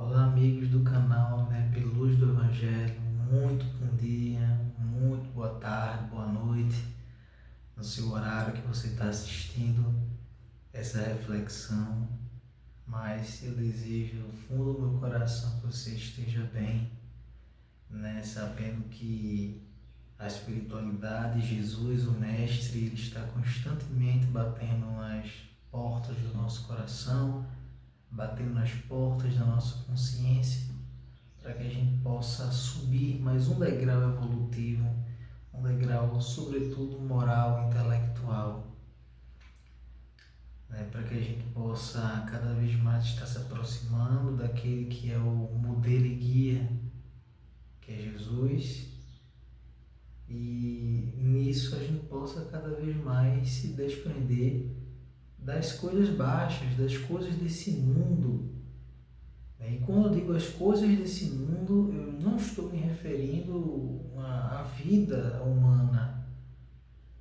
Olá, amigos do canal, pela Luz do Evangelho, muito bom dia, muito boa tarde, boa noite, no seu horário que você está assistindo essa reflexão, mas eu desejo do fundo do meu coração que você esteja bem, sabendo que a espiritualidade, Jesus, o Mestre, ele está constantemente batendo nas portas do nosso coração, batendo nas portas da nossa consciência, para que a gente possa subir mais um degrau evolutivo, um degrau, sobretudo, moral, intelectual, para que a gente possa cada vez mais estar se aproximando daquele que é o modelo e guia, que é Jesus, e nisso a gente possa cada vez mais se desprender das coisas baixas, das coisas desse mundo. E quando eu digo as coisas desse mundo, eu não estou me referindo à vida humana,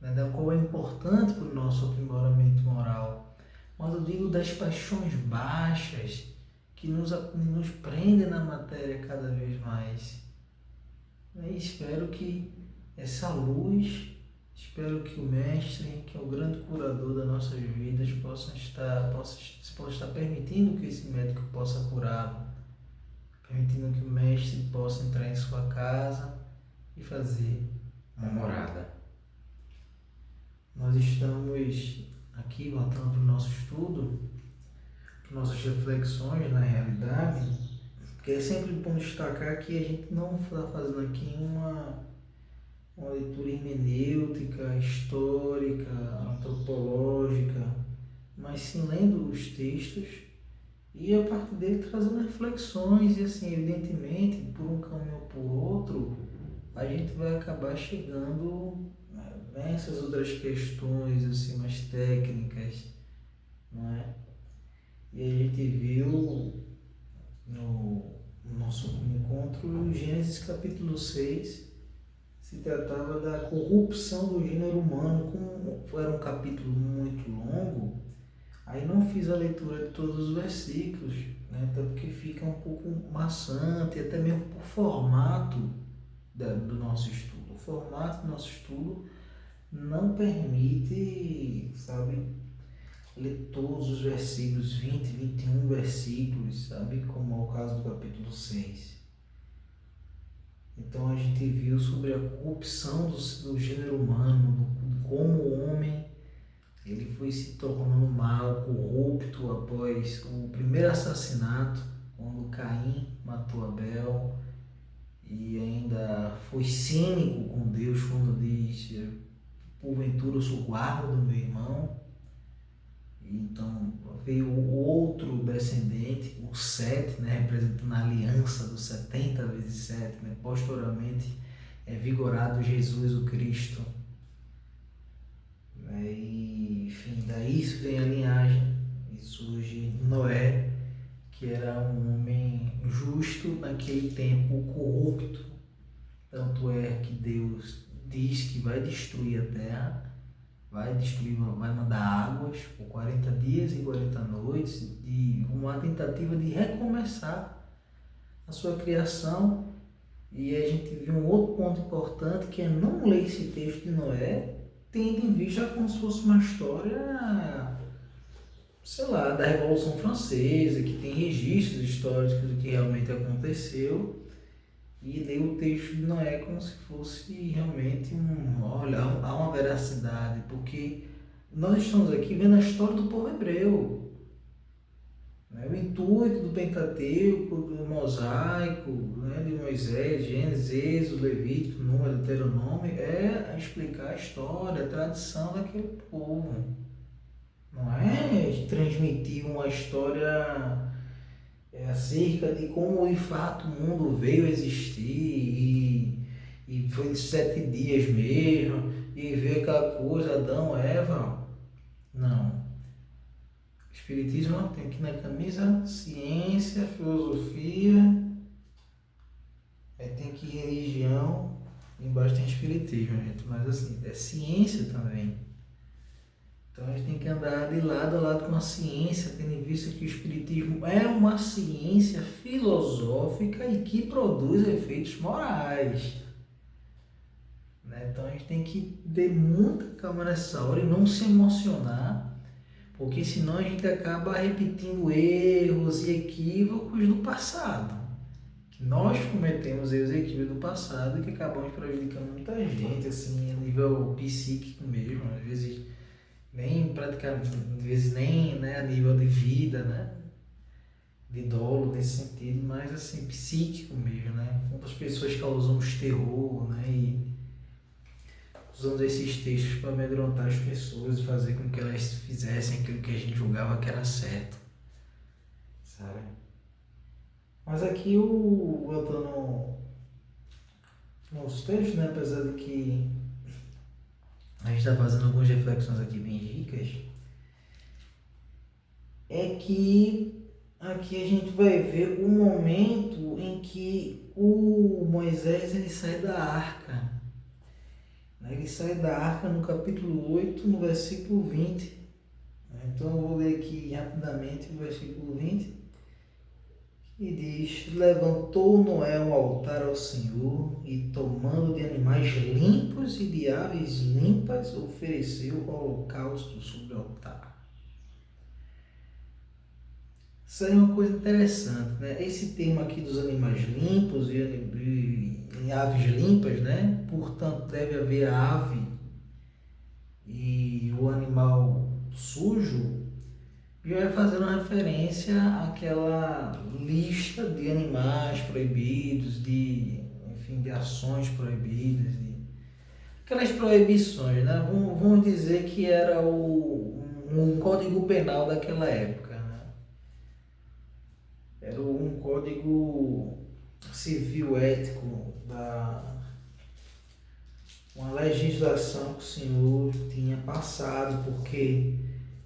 da qual é importante para o nosso aprimoramento moral, mas eu digo das paixões baixas que nos prendem na matéria cada vez mais. E espero que essa luz, espero que o Mestre, que é o grande curador das nossas vidas, possa estar permitindo que esse médico possa curá-lo, permitindo que o Mestre possa entrar em sua casa e fazer uma morada. Nós estamos aqui voltando para o nosso estudo, para nossas reflexões na realidade, porque é sempre bom destacar que a gente não está fazendo aqui uma leitura hermenêutica, histórica, antropológica, mas sim lendo os textos e a partir dele trazendo reflexões e assim, evidentemente, por um caminho ou por outro, a gente vai acabar chegando nessas outras questões assim, mais técnicas, não é? E a gente viu no nosso encontro Gênesis capítulo 6, se tratava da corrupção do gênero humano. Como era um capítulo muito longo, aí não fiz a leitura de todos os versículos, até porque fica um pouco maçante, até mesmo por formato do nosso estudo. O formato do nosso estudo não permite, ler todos os versículos, 20, 21 versículos, como é o caso do capítulo 6. Então a gente viu sobre a corrupção do gênero humano, como o homem ele foi se tornando mal, corrupto após o primeiro assassinato, quando Caim matou Abel, e ainda foi cínico com Deus quando diz: porventura eu sou guarda do meu irmão. Então veio o outro descendente, o Sete, representando a aliança dos 70 vezes 7, posteriormente é vigorado Jesus o Cristo. E, enfim, daí isso vem a linhagem e surge Noé, que era um homem justo naquele tempo, corrupto. Tanto é que Deus diz que vai destruir a terra, vai mandar águas por 40 dias e 40 noites, e uma tentativa de recomeçar a sua criação. E a gente viu um outro ponto importante, que é não ler esse texto de Noé tendo em vista como se fosse uma história, sei lá, da Revolução Francesa, que tem registros históricos do que realmente aconteceu, e ler o texto de Noé como se fosse realmente olha, há uma veracidade, porque nós estamos aqui vendo a história do povo hebreu. O intuito do Pentateuco, do mosaico, de Moisés, Gênesis, Êxodo, Levítico, Número, Deuteronômio, é explicar a história, a tradição daquele povo. Não é transmitir uma história acerca de como de fato o mundo veio a existir e foi de 7 dias mesmo, e veio aquela coisa, Adão, Eva. Não. Espiritismo tem aqui na camisa ciência, filosofia, aí tem aqui religião, embaixo tem espiritismo, gente, mas assim, é ciência também. Então a gente tem que andar de lado a lado com a ciência, tendo em vista que o Espiritismo é uma ciência filosófica e que produz efeitos morais. Né? Então a gente tem que ter muita calma nessa hora e não se emocionar, porque senão a gente acaba repetindo erros e equívocos do passado. Que nós cometemos erros e equívocos do passado e que acabamos prejudicando muita gente, assim, a nível psíquico mesmo, às vezes nem praticamente, às vezes nem, né, a nível de vida, né, de dolo nesse sentido, mas assim, psíquico mesmo, né, quantas pessoas causamos terror, né, e usando esses textos para amedrontar as pessoas e fazer com que elas fizessem aquilo que a gente julgava que era certo, sabe? Mas aqui, voltando nos textos, né, apesar de que a gente está fazendo algumas reflexões aqui bem ricas, é que aqui a gente vai ver o momento em que o Moisés ele sai da arca. Ele sai da arca no capítulo 8, no versículo 20. Então eu vou ler aqui rapidamente o versículo 20. E diz: levantou Noé um altar ao Senhor e, tomando de animais limpos e de aves limpas, ofereceu holocausto sobre o altar. Isso aí é uma coisa interessante, né? Esse termo aqui dos animais limpos e aves limpas, né? Portanto, deve haver a ave e o animal sujo, e vai fazendo referência àquela lista de animais proibidos, enfim, de ações proibidas, aquelas proibições, né? Vamos dizer que era um código penal daquela época, né? Era um código civil ético, uma legislação que o Senhor tinha passado, porque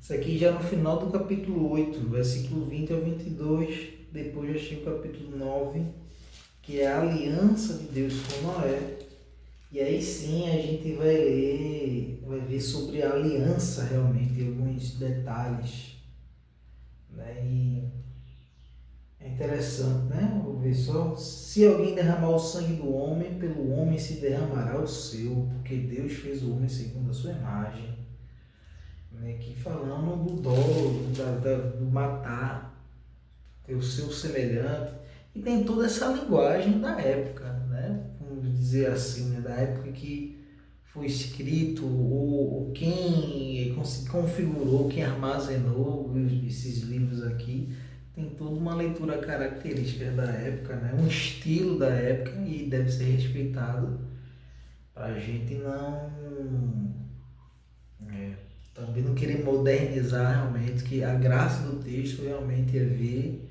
isso aqui já no final do capítulo 8, versículo 20 ao 22, depois já chega o capítulo 9, que é a aliança de Deus com Noé. E aí sim a gente vai ver sobre a aliança realmente, alguns detalhes, né? E é interessante, né? Vou ver só. Se alguém derramar o sangue do homem, pelo homem se derramará o seu, porque Deus fez o homem segundo a sua imagem. Né? Aqui falando do dolo, do matar, ter o seu semelhante. E tem toda essa linguagem da época, né? Vamos dizer assim, né? Da época que foi escrito, ou quem configurou, quem armazenou esses livros aqui, tem toda uma leitura característica da época, né? Um estilo da época e deve ser respeitado para a gente não também não querer modernizar realmente, que a graça do texto realmente é ver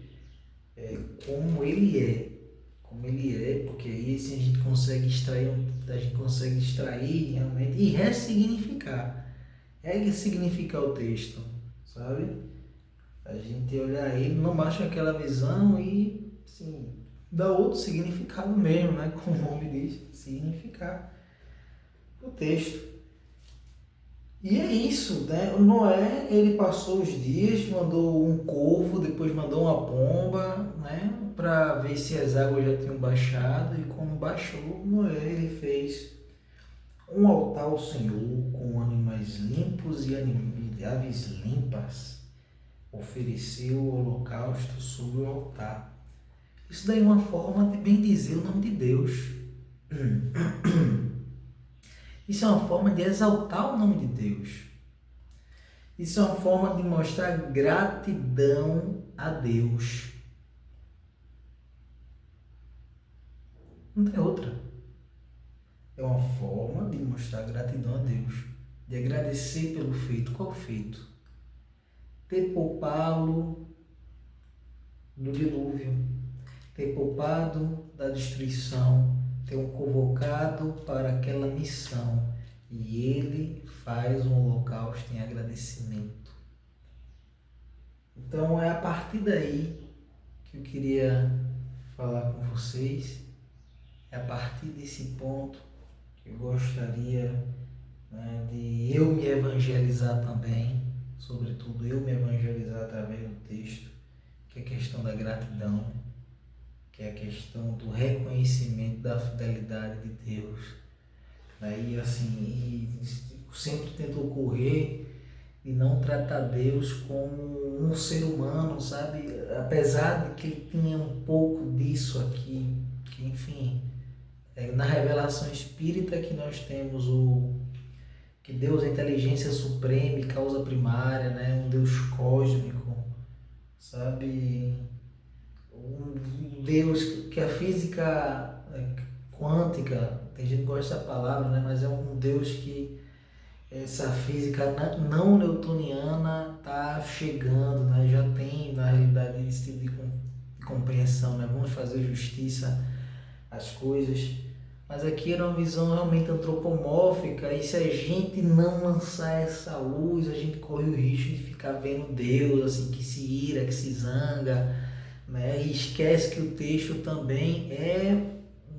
como ele é, porque aí assim a gente consegue extrair realmente e ressignificar, ressignificar o texto, sabe? A gente olhar ele, não baixa aquela visão e assim, dá outro significado mesmo, né? Como o nome diz, significar o texto. E é isso, né? O Noé, ele passou os dias, mandou um corvo, depois mandou uma pomba, né? Para ver se as águas já tinham baixado. E como baixou, Noé, ele fez um altar ao Senhor com animais limpos e aves limpas. Ofereceu o holocausto sobre o altar. Isso daí é uma forma de bendizer o nome de Deus. Isso é uma forma de exaltar o nome de Deus. Isso é uma forma de mostrar gratidão a Deus. Não tem outra. É uma forma de mostrar gratidão a Deus. De agradecer pelo feito. Qual feito? Ter poupá-lo do dilúvio. Ter poupado da destruição. Ter o convocado para aquela missão. E ele faz um holocausto em agradecimento. Então é a partir daí que eu queria falar com vocês. É a partir desse ponto que eu gostaria né, de eu me evangelizar também, sobretudo eu me evangelizar através do texto, que é a questão da gratidão, que é a questão do reconhecimento da fidelidade de Deus. Né? E assim, sempre tento ocorrer e não tratar Deus como um ser humano, sabe? Apesar de que ele tinha um pouco disso aqui, que enfim, na revelação espírita que nós temos que Deus é a inteligência suprema e causa primária, né? Um Deus cósmico, sabe? Um Deus que a física quântica, tem gente que gosta dessa palavra, né? Mas é um Deus que essa física não newtoniana está chegando, né? Já tem na realidade esse tipo de compreensão, né? Vamos fazer justiça às coisas, mas aqui era uma visão realmente antropomórfica, e se a gente não lançar essa luz, a gente corre o risco de ficar vendo Deus assim, que se ira, que se zanga, né? E esquece que o texto também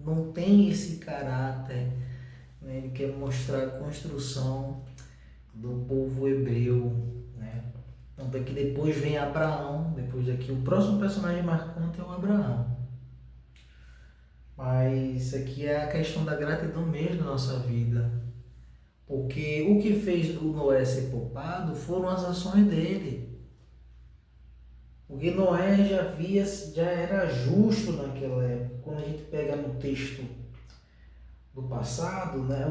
não tem esse caráter, né? Ele quer mostrar a construção do povo hebreu, né? Tanto é que depois vem Abraão, depois daqui o próximo personagem marcante é o Abraão. Mas aqui é a questão da gratidão mesmo na nossa vida. Porque o que fez o Noé ser poupado foram as ações dele. Porque Noé já era justo naquela época. Quando a gente pega no texto do passado, né,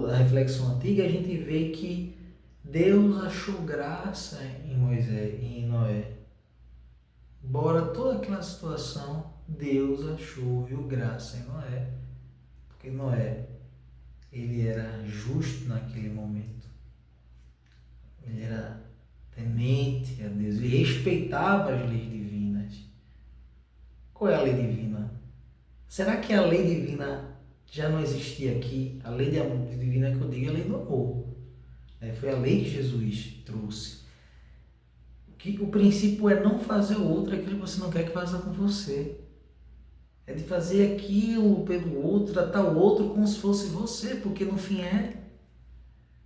a reflexão antiga, a gente vê que Deus achou graça em Moisés, em Noé. Embora toda aquela situação, Deus viu graça em Noé. Porque Noé, ele era justo naquele momento. Ele era temente a Deus. Ele respeitava as leis divinas. Qual é a lei divina? Será que a lei divina já não existia aqui? A lei divina que eu digo é a lei do amor. Foi a lei que Jesus trouxe. O princípio é não fazer o outro aquilo que você não quer que faça com você. É de fazer aquilo pelo outro, tratar o outro como se fosse você, porque no fim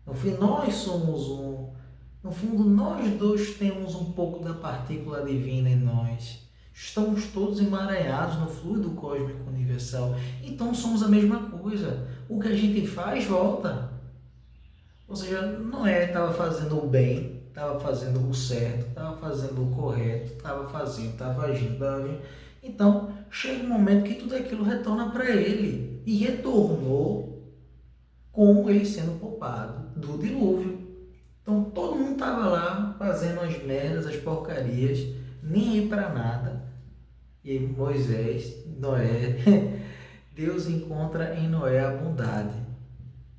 No fim nós somos um. No fundo nós dois temos um pouco da partícula divina em nós. Estamos todos emaranhados no fluido cósmico universal. Então somos a mesma coisa. O que a gente faz, volta. Ou seja, Noé estava fazendo o bem, estava fazendo o certo, estava fazendo o correto, estava agindo. Então, chega um momento que tudo aquilo retorna para ele. E retornou com ele sendo poupado do dilúvio. Então, todo mundo estava lá fazendo as merdas, as porcarias, nem aí para nada. E Moisés, Noé, Deus encontra em Noé a bondade.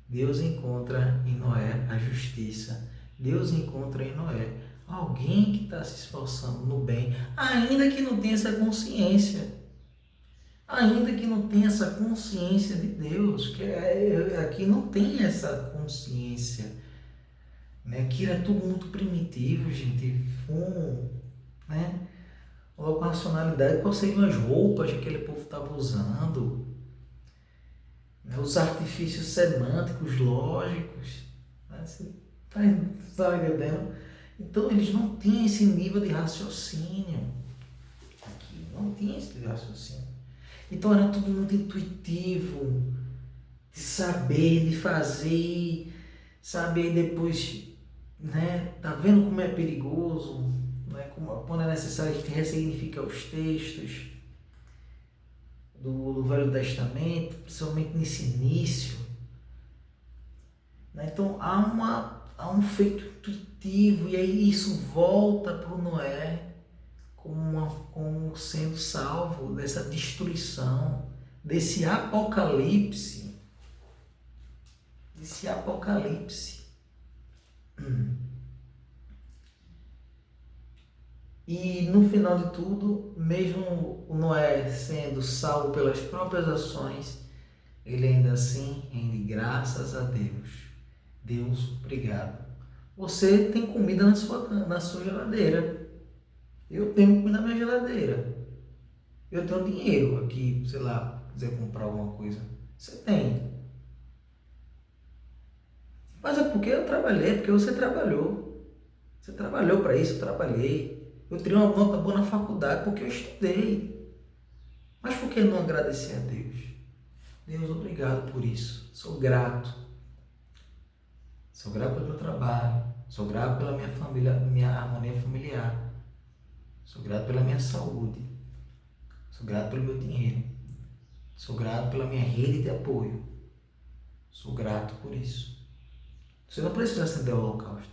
Deus encontra em Noé a justiça. Deus encontra em Noé alguém que está se esforçando no bem, ainda que não tenha essa consciência. Ainda que não tenha essa consciência de Deus, que aqui não tem essa consciência. Né? Aqui era tudo muito primitivo, gente. Fumo, né? Logo com a racionalidade, quais seriam as roupas que aquele povo estava usando, os artifícios semânticos lógicos, né? Você está entendendo? Então eles não tinham esse nível de raciocínio aqui, não tinha esse nível de raciocínio. Então era tudo muito intuitivo, de saber, de fazer, saber depois, né? Tá vendo como é perigoso, né? Quando é necessário a gente ressignificar os textos do Velho Testamento, principalmente nesse início, né? Então há um feito intuitivo, e aí isso volta para o Noé como sendo salvo dessa destruição, desse apocalipse. E no final de tudo, mesmo o Noé sendo salvo pelas próprias ações, ele ainda assim rende graças a Deus. Deus, obrigado. Você tem comida na sua geladeira. Eu tenho comida na minha geladeira. Eu tenho dinheiro aqui, sei lá, quiser comprar alguma coisa. Você tem. Mas é porque eu trabalhei, porque você trabalhou. Você trabalhou para isso, eu trabalhei. Eu tirei uma nota boa na faculdade porque eu estudei. Mas por que não agradecer a Deus? Deus, obrigado por isso. Sou grato. Sou grato pelo meu trabalho. Sou grato pela minha família, minha harmonia familiar. Sou grato pela minha saúde. Sou grato pelo meu dinheiro. Sou grato pela minha rede de apoio. Sou grato por isso. Você não precisa acender o holocausto.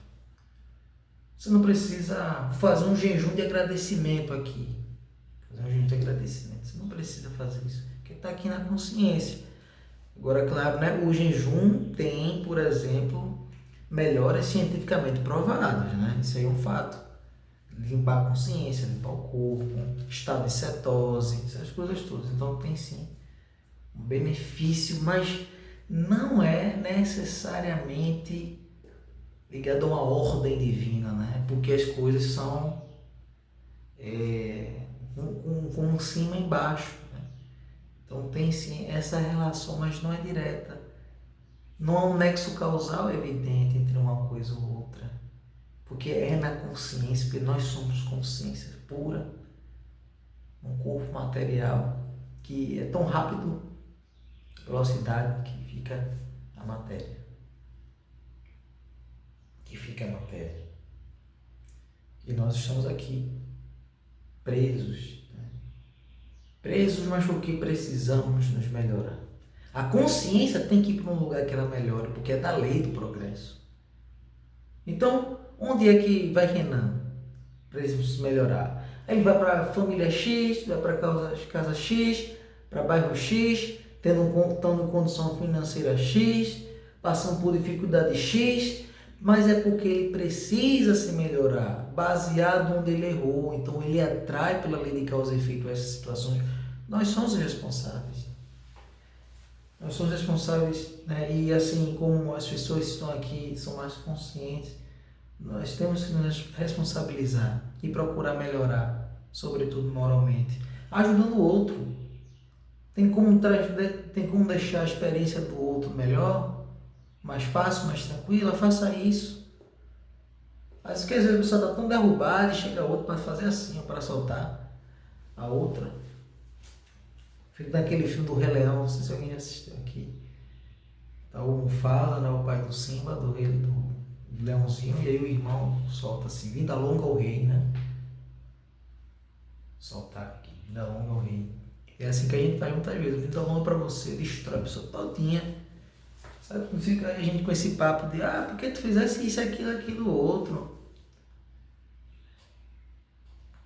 Você não precisa fazer um jejum de agradecimento aqui. Fazer um jejum de agradecimento. Você não precisa fazer isso. Porque está aqui na consciência. Agora, claro, né? O jejum tem, por exemplo, melhoras cientificamente provadas, né? Isso aí é um fato. Limpar a consciência, limpar o corpo, estado de cetose, essas coisas todas. Então tem sim um benefício, mas não é necessariamente ligado a uma ordem divina, né? Porque as coisas são com cima e embaixo. Né? Então tem sim essa relação, mas não é direta. Não há um nexo causal evidente entre uma coisa ou outra. Porque é na consciência, porque nós somos consciência pura, um corpo material que é tão rápido, velocidade que fica a matéria. Que fica a matéria. E nós estamos aqui presos. Né? Presos, mas porque precisamos nos melhorar. A consciência tem que ir para um lugar que ela melhore, porque é da lei do progresso. Então, onde é que vai Renan para ele se melhorar? Ele vai para a família X, vai para casa X, para bairro X, tendo condição financeira X, passando por dificuldade X, mas é porque ele precisa se melhorar, baseado onde ele errou. Então ele atrai pela lei de causa e efeito essas situações. Nós somos responsáveis. Nós somos responsáveis, né? E assim como as pessoas que estão aqui são mais conscientes, nós temos que nos responsabilizar e procurar melhorar, sobretudo moralmente, ajudando o outro. Tem como deixar a experiência do outro melhor, mais fácil, mais tranquila? Faça isso. Às vezes a pessoa está tão derrubada e chega outro para fazer assim, para soltar a outra. Fico naquele filme do Rei Leão, não sei se alguém já assistiu aqui. Tá o Mufasa, né, o pai do Simba, do leãozinho, e aí o irmão solta assim, vida longa ao rei, né? Soltar aqui, vida longa ao rei. É assim que a gente faz muitas vezes, vida longa para você, destrói a pessoa todinha. Sabe, fica a gente com esse papo de, por que tu fizesse isso, aquilo, outro.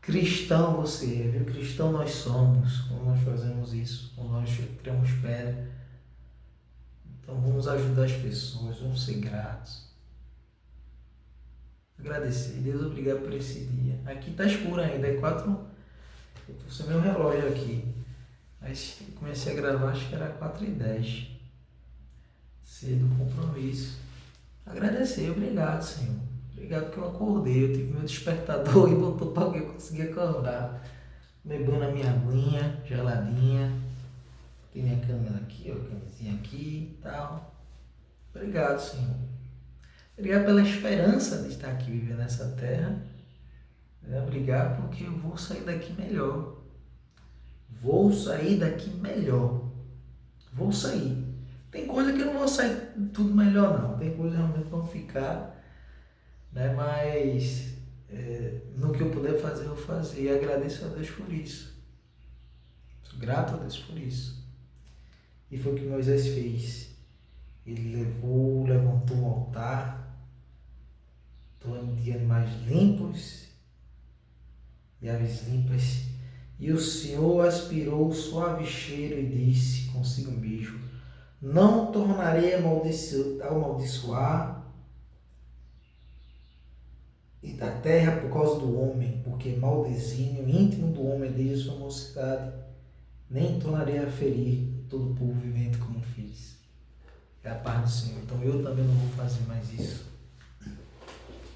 Cristão você é, viu? Cristão nós somos, quando nós fazemos isso, quando nós criamos pedra. Então vamos ajudar as pessoas, vamos ser gratos. Agradecer. Deus, obrigado por esse dia. Aqui tá escuro ainda, é 4. Eu tô sem meu relógio aqui. Mas eu comecei a gravar, acho que era 4h10. Cedo, compromisso. Agradecer, obrigado, Senhor. Obrigado porque eu acordei, eu tive meu despertador e botou para que eu conseguir acordar. Bebendo a minha aguinha, geladinha. Tem minha câmera aqui, ó, camisinha aqui e tal. Obrigado, Senhor. Obrigado pela esperança de estar aqui vivendo nessa terra. Obrigado porque eu vou sair daqui melhor. Vou sair daqui melhor. Vou sair. Tem coisa que eu não vou sair tudo melhor, não. Tem coisa que realmente vão ficar, né? Mas no que eu puder fazer, eu vou fazer. E agradeço a Deus por isso. Sou grato a Deus por isso. E foi o que Moisés fez. Ele levantou um altar, de animais limpos e aves limpas. E o Senhor aspirou o suave cheiro e disse consigo mesmo: não tornarei a amaldiçoar e da terra por causa do homem, porque mau desígnio íntimo do homem desde sua mocidade, nem tornarei a ferir todo o povo vivente como fiz. É a paz do Senhor. Então eu também não vou fazer mais isso.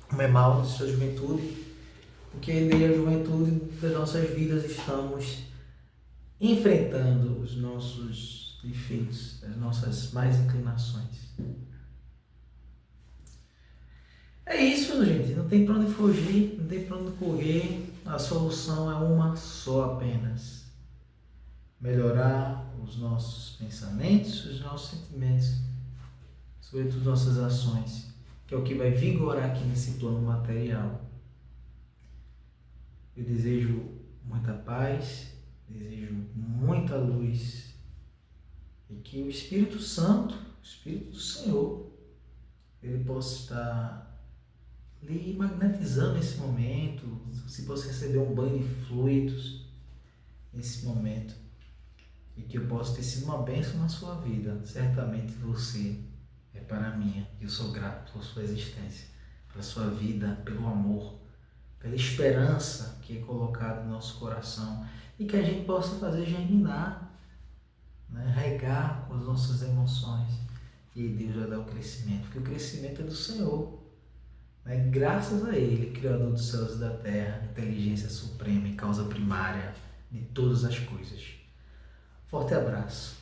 Como é mal de sua juventude, porque desde a juventude das nossas vidas estamos enfrentando os nossos defeitos, as nossas más inclinações. É isso, gente. Não tem para onde fugir, não tem para onde correr. A solução é uma só apenas. Melhorar os nossos pensamentos, os nossos sentimentos, sobretudo as nossas ações, que é o que vai vigorar aqui nesse plano material. Eu desejo muita paz, desejo muita luz e que o Espírito Santo, o Espírito do Senhor, ele possa estar lhe magnetizando nesse momento, se possa receber um banho de fluidos nesse momento e que eu possa ter sido uma bênção na sua vida. Certamente você é para a minha. Eu sou grato por sua existência, pela sua vida, pelo amor, pela esperança que é colocada no nosso coração e que a gente possa fazer germinar, né? Regar com as nossas emoções. E Deus vai dar o crescimento, porque o crescimento é do Senhor. Né? Graças a Ele, Criador dos céus e da terra, inteligência suprema e causa primária de todas as coisas. Forte abraço.